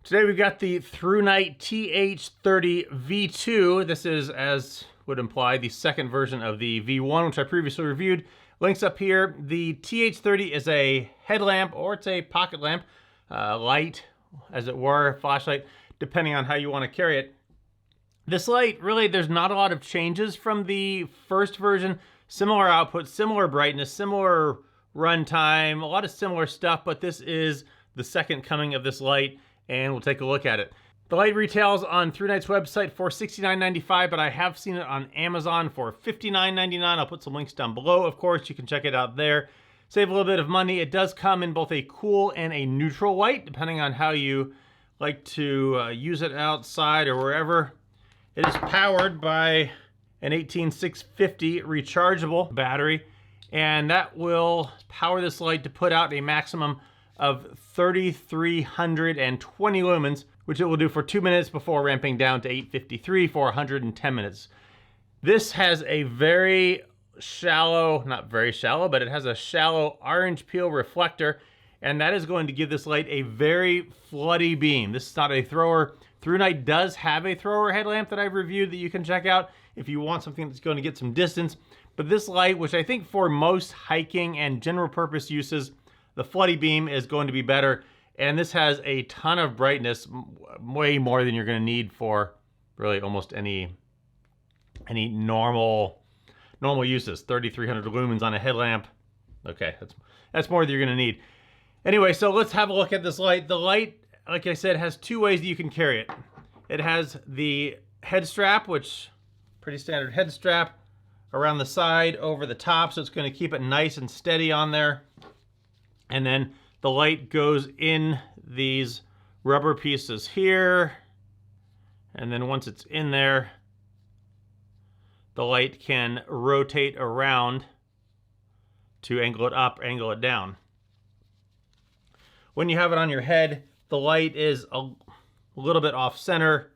Today we got the Thrunite TH30 V2. This is, as would imply, the second version of the V1, which I previously reviewed. Links up here. The TH30 is a headlamp, or it's a pocket lamp, light, as it were, flashlight, depending on how you want to carry it. This light, really, there's not a lot of changes from the first version. Similar output, similar brightness, similar runtime, a lot of similar stuff, but this is the second coming of this light, and we'll take a look at it. The light retails on Thrunite's website for $69.95, but I have seen it on Amazon for $59.99. I'll put some links down below. Of course, you can check it out there. Save a little bit of money. It does come in both a cool and a neutral white, depending on how you like to use it outside or wherever. It is powered by an 18650 rechargeable battery, and that will power this light to put out a maximum of 3,320 lumens, which it will do for 2 minutes before ramping down to 853 for 110 minutes. This has a very shallow, not very shallow, but it has a shallow orange peel reflector, and that is going to give this light a very floody beam. This is not a thrower. Thrunite does have a thrower headlamp that I've reviewed that you can check out if you want something that's going to get some distance. But this light, which I think for most hiking and general purpose uses, the floody beam is going to be better. And this has a ton of brightness, way more than you're going to need for really almost any normal uses. 3,300 lumens on a headlamp. Okay, that's more than you're going to need. Anyway, so let's have a look at this light. The light, like I said, has two ways that you can carry it. It has the head strap, which pretty standard head strap, around the side, over the top, so it's going to keep it nice and steady on there. And then the light goes in these rubber pieces here, and then once it's in there, the light can rotate around to angle it up, angle it down. When you have it on your head, the light is a little bit off center,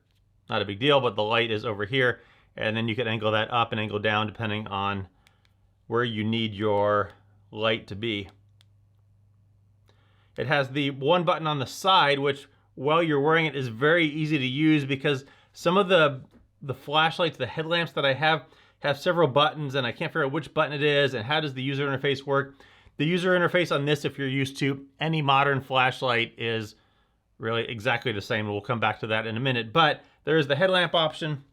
not a big deal, but the light is over here, and then you can angle that up and angle down depending on where you need your light to be. It has the one button on the side, which while you're wearing it is very easy to use, because some of the flashlights, the headlamps that I have several buttons, and I can't figure out which button it is and how does the user interface work. The user interface on this, if you're used to any modern flashlight, is really exactly the same. We'll come back to that in a minute, but there's the headlamp option.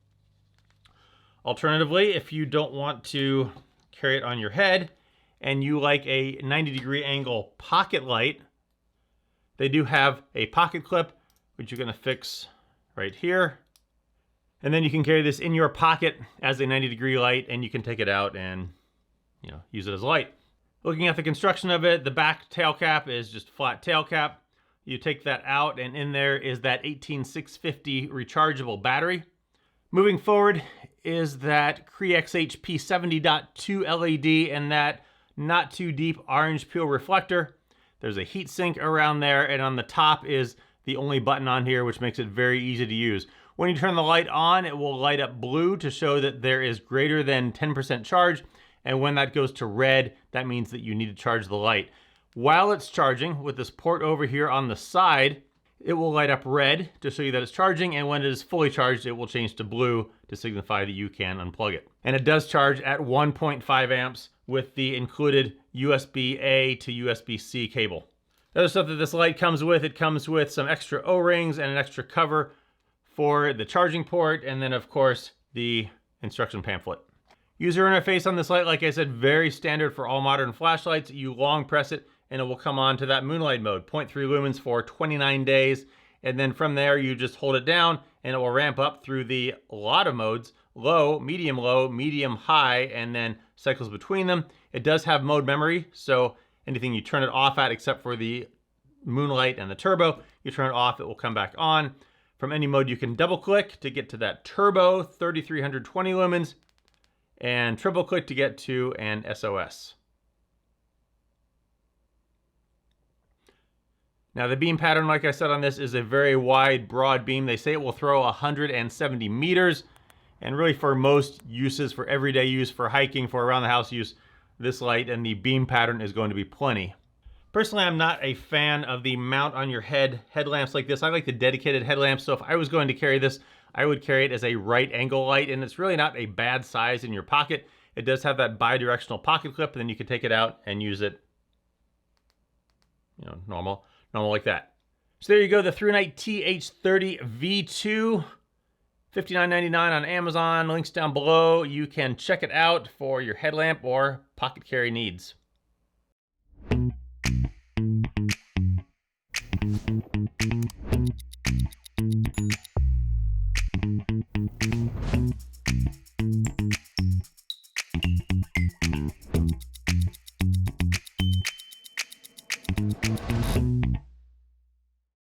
Alternatively, if you don't want to carry it on your head and you like a 90-degree angle pocket light, they do have a pocket clip, which you're going to fix right here. And then you can carry this in your pocket as a 90-degree light, and you can take it out and, use it as a light. Looking at the construction of it, the back tail cap is just flat tail cap. You take that out, and in there is that 18650 rechargeable battery. Moving forward is that Cree XHP 70.2 LED and that not too deep orange peel reflector. There's a heat sink around there, and on the top is the only button on here, which makes it very easy to use. When you turn the light on, it will light up blue to show that there is greater than 10% charge, and when that goes to red, that means that you need to charge the light. While it's charging, with this port over here on the side, it will light up red to show you that it's charging, and when it is fully charged, it will change to blue to signify that you can unplug it. And it does charge at 1.5 amps with the included USB-A to USB-C cable. The other stuff that this light comes with, it comes with some extra O-rings and an extra cover for the charging port, and then of course the instruction pamphlet. User interface on this light, like I said, very standard for all modern flashlights. You long press it and it will come on to that moonlight mode, 0.3 lumens for 29 days. And then from there, you just hold it down and it will ramp up through the lot of modes, low, medium, high, and then cycles between them. It does have mode memory, so anything you turn it off at except for the moonlight and the turbo, you turn it off, it will come back on. From any mode, you can double click to get to that turbo, 3,320 lumens, and triple click to get to an SOS. Now the beam pattern, like I said on this, is a very wide, broad beam. They say it will throw 170 meters, and really for most uses, for everyday use, for hiking, for around the house use, this light and the beam pattern is going to be plenty. Personally, I'm not a fan of the mount on your head headlamps like this. I like the dedicated headlamps, so if I was going to carry this, I would carry it as a right angle light, and it's really not a bad size in your pocket. It does have that bi-directional pocket clip, and then you can take it out and use it, you know, normal like that. So there you go, the Thrunite TH30 V2, $59.99 on Amazon. Links down below. You can check it out for your headlamp or pocket carry needs.